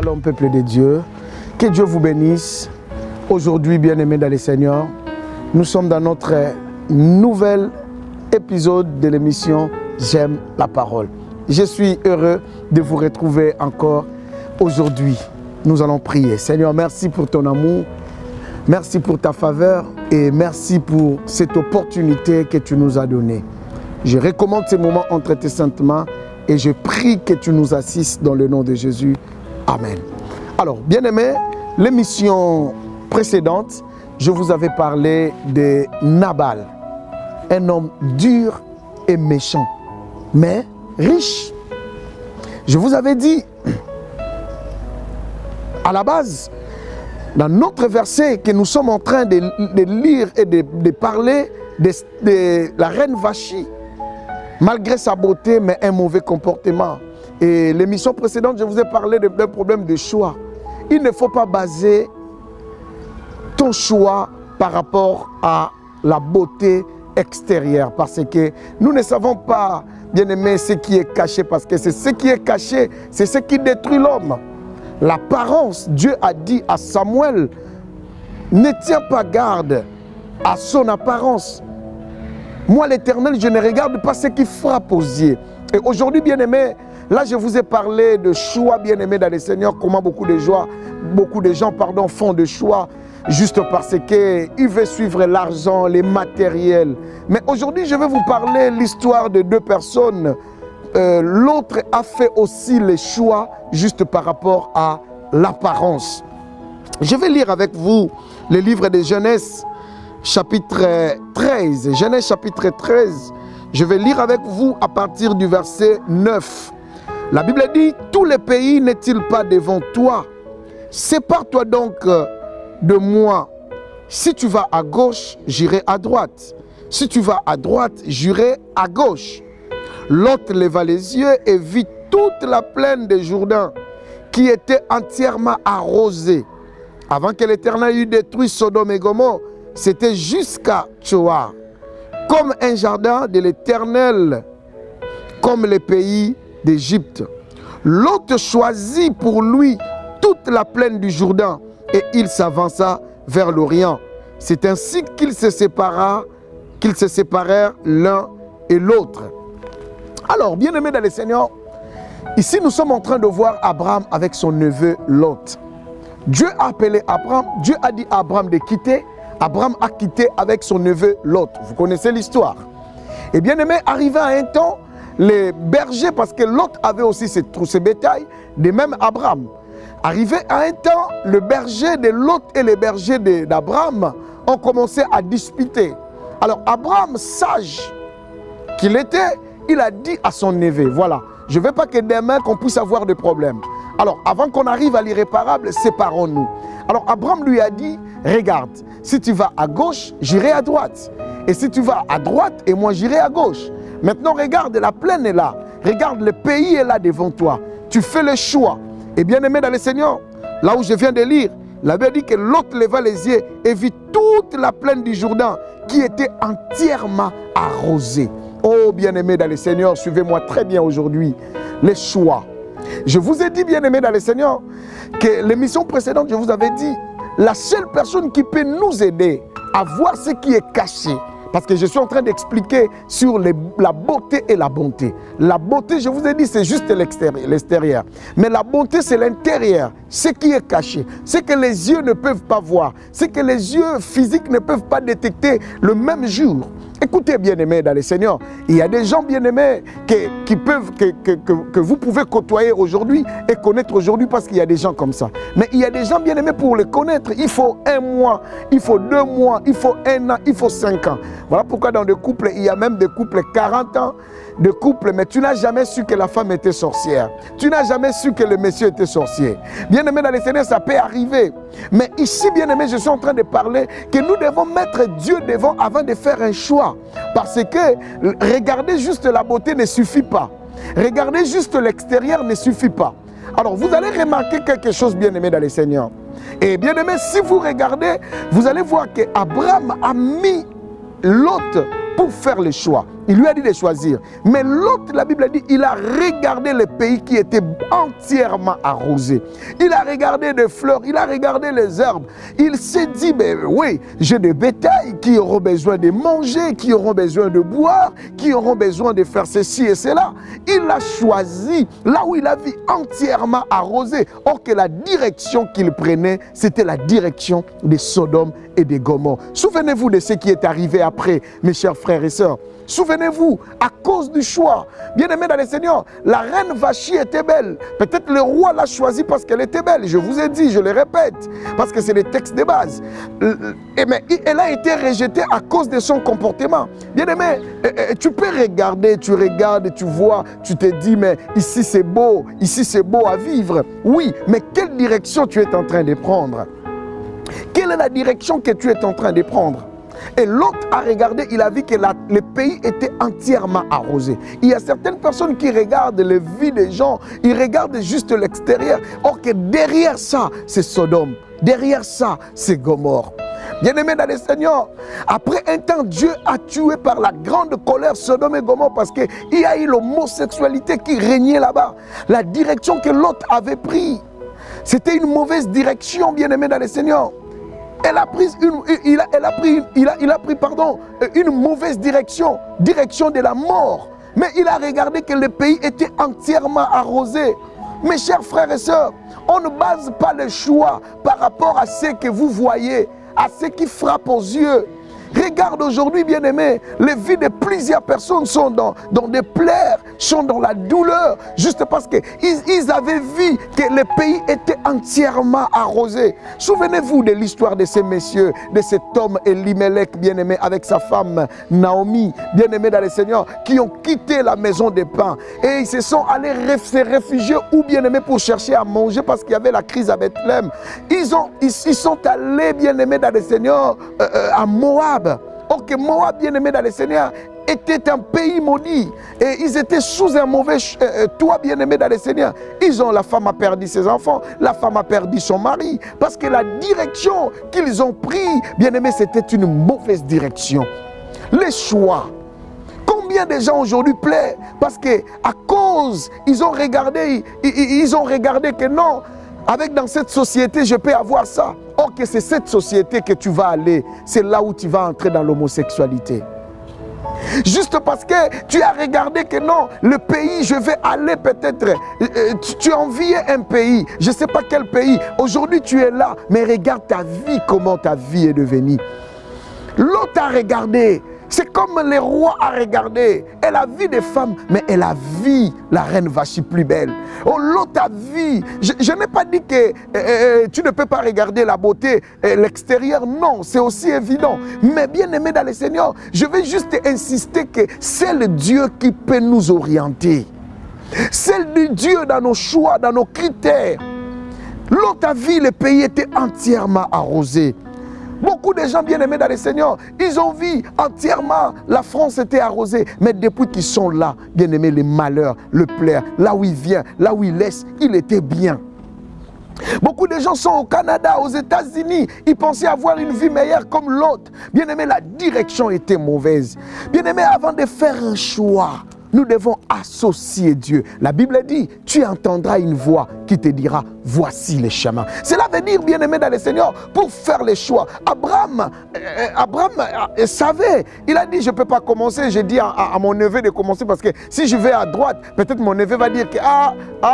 Shalom, peuple de Dieu. Que Dieu vous bénisse. Aujourd'hui, bien-aimés dans le Seigneur, nous sommes dans notre nouvel épisode de l'émission J'aime la parole. Je suis heureux de vous retrouver encore aujourd'hui. Nous allons prier. Seigneur, merci pour ton amour. Merci pour ta faveur et merci pour cette opportunité que tu nous as donnée. Je recommande ces moments entre tes saintes mains et je prie que tu nous assistes dans le nom de Jésus. Amen. Alors, bien-aimés, l'émission précédente, je vous avais parlé de Nabal, un homme dur et méchant, mais riche. Je vous avais dit, à la base, dans notre verset que nous sommes en train de lire et de parler de la reine Vachi, malgré sa beauté, mais un mauvais comportement. Et l'émission précédente, je vous ai parlé d'un problème de choix. Il ne faut pas baser ton choix par rapport à la beauté extérieure. Parce que nous ne savons pas, bien aimé, ce qui est caché. Parce que c'est ce qui est caché, c'est ce qui détruit l'homme. L'apparence, Dieu a dit à Samuel, ne tiens pas garde à son apparence. Moi, l'Éternel, je ne regarde pas ce qui frappe aux yeux. Et aujourd'hui, bien-aimés, là, je vous ai parlé de choix, bien-aimés dans le Seigneur, comment beaucoup de gens font des choix juste parce qu'ils veulent suivre l'argent, les matériels. Mais aujourd'hui, je vais vous parler l'histoire de deux personnes. L'autre a fait aussi les choix juste par rapport à l'apparence. Je vais lire avec vous le livre de Genèse, chapitre 13. Genèse, chapitre 13. Je vais lire avec vous à partir du verset 9. La Bible dit, « Tous les pays n'est-il pas devant toi? Sépare-toi donc de moi. Si tu vas à gauche, j'irai à droite. Si tu vas à droite, j'irai à gauche. » Lot leva les yeux et vit toute la plaine de Jourdain qui était entièrement arrosée. Avant que l'Éternel eût détruit Sodome et Gomorrhe, c'était jusqu'à Tsoar. Comme un jardin de l'Éternel, comme les pays d'Égypte. Lot choisit pour lui toute la plaine du Jourdain et il s'avança vers l'Orient. C'est ainsi qu'ils se séparèrent l'un et l'autre. Alors, bien-aimés dans le Seigneur, ici nous sommes en train de voir Abraham avec son neveu Lot. Dieu a appelé Abraham, Dieu a dit à Abraham de quitter. Abraham a quitté avec son neveu Lot. Vous connaissez l'histoire. Et bien-aimés, arrivé à un temps, les bergers, parce que Lot avait aussi ses bétails, de même Abraham. Arrivé à un temps, le berger de Lot et les bergers d'Abraham ont commencé à disputer. Alors Abraham, sage qu'il était, il a dit à son neveu, voilà, je ne veux pas que demain qu'on puisse avoir de problèmes. Alors avant qu'on arrive à l'irréparable, séparons-nous. Alors Abraham lui a dit, regarde, si tu vas à gauche, j'irai à droite. Et si tu vas à droite, et moi j'irai à gauche. Maintenant regarde, la plaine est là. Regarde, le pays est là devant toi. Tu fais le choix. Et bien aimé dans le Seigneur, là où je viens de lire, la Bible dit que l'autre leva les yeux et vit toute la plaine du Jourdain qui était entièrement arrosée. Oh bien-aimé dans le Seigneur, suivez-moi très bien aujourd'hui. Les choix. Je vous ai dit, bien-aimé dans le Seigneur, que l'émission précédente, je vous avais dit, la seule personne qui peut nous aider à voir ce qui est caché, parce que je suis en train d'expliquer sur la beauté et la bonté. La beauté, je vous ai dit, c'est juste l'extérieur. Mais la bonté, c'est l'intérieur, ce qui est caché, ce que les yeux ne peuvent pas voir, ce que les yeux physiques ne peuvent pas détecter le même jour. Écoutez, bien-aimés dans le Seigneur, il y a des gens bien-aimés que vous pouvez côtoyer aujourd'hui et connaître aujourd'hui parce qu'il y a des gens comme ça. Mais il y a des gens bien-aimés pour les connaître. Il faut 1 mois, il faut 2 mois, il faut 1 an, il faut 5 ans. Voilà pourquoi dans des couples, il y a même des couples 40 ans de couple, mais tu n'as jamais su que la femme était sorcière. Tu n'as jamais su que le monsieur était sorcier. Bien-aimé dans le Seigneur, ça peut arriver. Mais ici, bien-aimé, je suis en train de parler que nous devons mettre Dieu devant avant de faire un choix. Parce que regarder juste la beauté ne suffit pas. Regarder juste l'extérieur ne suffit pas. Alors, vous allez remarquer quelque chose, bien-aimé dans le Seigneur. Et bien-aimé, si vous regardez, vous allez voir qu'Abraham a mis Lot pour faire le choix. Il lui a dit de choisir. Mais l'autre, la Bible dit, il a regardé le pays qui était entièrement arrosé. Il a regardé des fleurs, il a regardé les herbes. Il s'est dit, ben oui, j'ai des bétails qui auront besoin de manger, qui auront besoin de boire, qui auront besoin de faire ceci et cela. Il a choisi là où il a vu entièrement arrosé. Or que la direction qu'il prenait, c'était la direction de Sodome et de Gomorrhe. Souvenez-vous de ce qui est arrivé après, mes chers frères et sœurs. Souvenez-vous, à cause du choix, bien-aimés dans le Seigneur, la reine Vachi était belle. Peut-être le roi l'a choisie parce qu'elle était belle. Je vous ai dit, je le répète, parce que c'est le texte de base. Mais elle a été rejetée à cause de son comportement. Bien-aimé, tu peux regarder, tu regardes, tu vois, tu te dis, mais ici c'est beau à vivre. Oui, mais quelle direction tu es en train de prendre? Quelle est la direction que tu es en train de prendre? Et l'autre a regardé, il a vu que le pays était entièrement arrosé. Il y a certaines personnes qui regardent les vies des gens, ils regardent juste l'extérieur. Or que derrière ça, c'est Sodome. Derrière ça, c'est Gomorrhe. Bien-aimés dans le Seigneur, après un temps, Dieu a tué par la grande colère Sodome et Gomorrhe parce qu'il y a eu l'homosexualité qui régnait là-bas. La direction que l'autre avait prise, c'était une mauvaise direction, bien-aimés dans le Seigneur. Il a pris une mauvaise direction, direction de la mort. Mais il a regardé que le pays était entièrement arrosé. Mes chers frères et sœurs, on ne base pas le choix par rapport à ce que vous voyez, à ce qui frappe aux yeux. Regarde aujourd'hui, bien-aimés, les vies de plusieurs personnes sont dans des plaies, sont dans la douleur, juste parce qu'ils avaient vu que le pays était entièrement arrosé. Souvenez-vous de l'histoire de ces messieurs, de cet homme Elimelech, bien-aimé, avec sa femme Naomi, bien-aimé dans le Seigneur, qui ont quitté la maison des pains. Et ils se sont allés se réfugier ou bien-aimé pour chercher à manger parce qu'il y avait la crise à Bethléem. Ils sont allés, bien-aimé dans le Seigneur, à Moab. Or que Moab, bien-aimé dans le Seigneur, était un pays maudit. Et ils étaient sous un mauvais toit, bien-aimé dans le Seigneur. La femme a perdu ses enfants, la femme a perdu son mari. Parce que la direction qu'ils ont pris, bien-aimé, c'était une mauvaise direction. Les choix. Combien de gens aujourd'hui plaient parce qu'à cause, ils ont regardé que non, dans cette société, je peux avoir ça. Or que c'est cette société que tu vas aller, c'est là où tu vas entrer dans l'homosexualité. Juste parce que tu as regardé que non, le pays, je vais aller peut-être, tu enviais un pays, je ne sais pas quel pays, aujourd'hui tu es là, mais regarde ta vie, comment ta vie est devenue. L'autre a regardé. C'est comme le roi a regardé. Elle a vu des femmes, mais elle a vu la reine Vachi plus belle. Oh, l'autre a vu. Je n'ai pas dit que tu ne peux pas regarder la beauté, l'extérieur. Non, c'est aussi évident. Mais bien aimé dans le Seigneur, je vais juste insister que c'est le Dieu qui peut nous orienter. C'est le Dieu dans nos choix, dans nos critères. L'autre a vu, le pays était entièrement arrosé. Beaucoup de gens bien-aimés dans le Seigneur, ils ont vu entièrement, la France était arrosée. Mais depuis qu'ils sont là, bien-aimés, les malheurs, le plaire, là où il vient, là où il laisse, il était bien. Beaucoup de gens sont au Canada, aux États-Unis. Ils pensaient avoir une vie meilleure comme l'autre. Bien-aimés, la direction était mauvaise. Bien-aimés, avant de faire un choix, nous devons associer Dieu. La Bible dit, tu entendras une voix qui te dira, voici les chemins. Cela veut dire, bien-aimé dans le Seigneur, pour faire les choix. Abraham savait, il a dit, je ne peux pas commencer. J'ai dit à mon neveu de commencer parce que si je vais à droite, peut-être mon neveu va dire que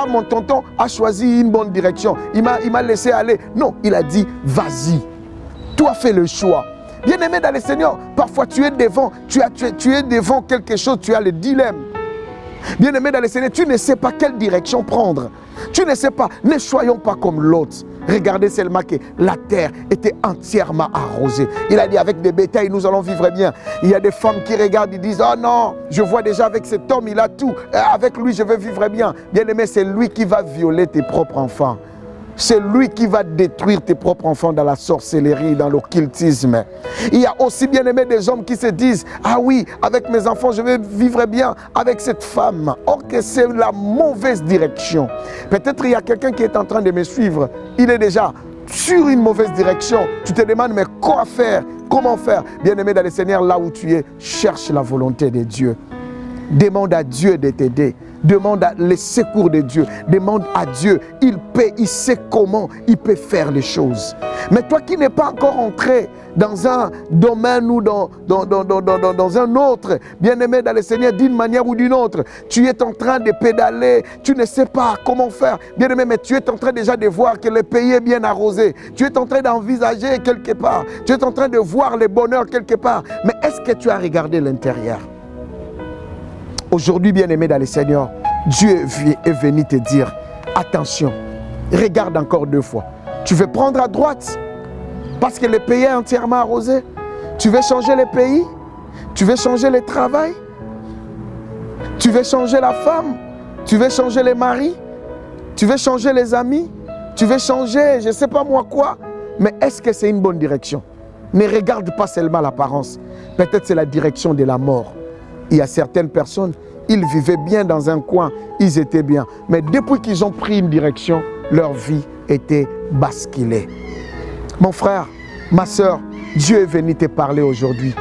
mon tonton a choisi une bonne direction. Il m'a laissé aller. Non, il a dit, vas-y, toi fais le choix. Bien-aimé dans le Seigneur, parfois tu es devant, tu es devant quelque chose, tu as le dilemme. Bien-aimé dans le Seigneur, tu ne sais pas quelle direction prendre. Tu ne sais pas, ne soyons pas comme l'autre. Regardez seulement que la terre était entièrement arrosée. Il a dit, avec des bétails, nous allons vivre bien. Il y a des femmes qui regardent, ils disent, oh non, je vois déjà avec cet homme, il a tout. Avec lui, je vais vivre bien. Bien-aimé, c'est lui qui va violer tes propres enfants. C'est lui qui va détruire tes propres enfants dans la sorcellerie, dans l'occultisme. Il y a aussi, bien aimé, des hommes qui se disent, ah oui, avec mes enfants, je vais vivre bien avec cette femme. Or que c'est la mauvaise direction. Peut-être il y a quelqu'un qui est en train de me suivre. Il est déjà sur une mauvaise direction. Tu te demandes, mais quoi faire? Comment faire? Bien-aimé dans le Seigneur, là où tu es, cherche la volonté de Dieu. Demande à Dieu de t'aider. Demande le secours de Dieu. Demande à Dieu. Il peut, il sait comment il peut faire les choses. Mais toi qui n'es pas encore entré dans un domaine ou dans un autre, bien-aimé dans le Seigneur, d'une manière ou d'une autre, tu es en train de pédaler, tu ne sais pas comment faire. Bien-aimé, mais tu es en train déjà de voir que le pays est bien arrosé. Tu es en train d'envisager quelque part. Tu es en train de voir le bonheur quelque part. Mais est-ce que tu as regardé l'intérieur? Aujourd'hui, bien-aimé dans le Seigneur, Dieu est venu te dire, attention, regarde encore 2 fois. Tu veux prendre à droite parce que le pays est entièrement arrosé. Tu veux changer le pays. Tu veux changer le travail. Tu veux changer la femme. Tu veux changer les maris. Tu veux changer les amis. Tu veux changer, je ne sais pas moi quoi. Mais est-ce que c'est une bonne direction? Ne regarde pas seulement l'apparence. Peut-être c'est la direction de la mort. Il y a certaines personnes, ils vivaient bien dans un coin, ils étaient bien. Mais depuis qu'ils ont pris une direction, leur vie était basculée. Mon frère, ma soeur, Dieu est venu te parler aujourd'hui.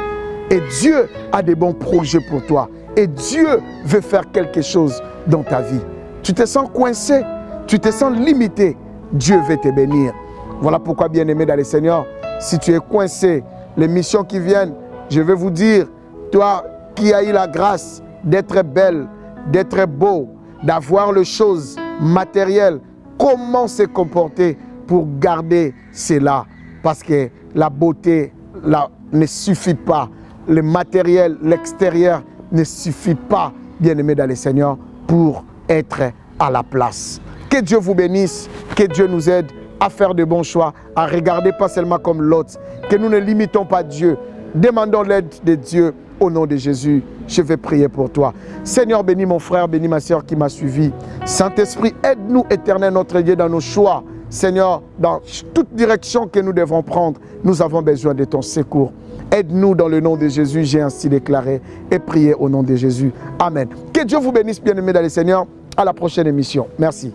Et Dieu a des bons projets pour toi. Et Dieu veut faire quelque chose dans ta vie. Tu te sens coincé, tu te sens limité. Dieu veut te bénir. Voilà pourquoi, bien-aimé dans le Seigneur, si tu es coincé, les missions qui viennent, je vais vous dire, toi qui as eu la grâce d'être belle, d'être beau, d'avoir les choses matérielles, comment se comporter pour garder cela? Parce que la beauté là, ne suffit pas. Le matériel, l'extérieur ne suffit pas, bien-aimé dans le Seigneur, pour être à la place. Que Dieu vous bénisse, que Dieu nous aide à faire de bons choix, à regarder pas seulement comme l'autre, que nous ne limitons pas Dieu. Demandons l'aide de Dieu au nom de Jésus. Je vais prier pour toi. Seigneur, bénis mon frère, bénis ma soeur qui m'a suivi. Saint-Esprit, aide-nous, éternel notre Dieu, dans nos choix. Seigneur, dans toute direction que nous devons prendre, nous avons besoin de ton secours. Aide-nous dans le nom de Jésus, j'ai ainsi déclaré et prié au nom de Jésus. Amen. Que Dieu vous bénisse, bien-aimés dans le Seigneur. À la prochaine émission. Merci.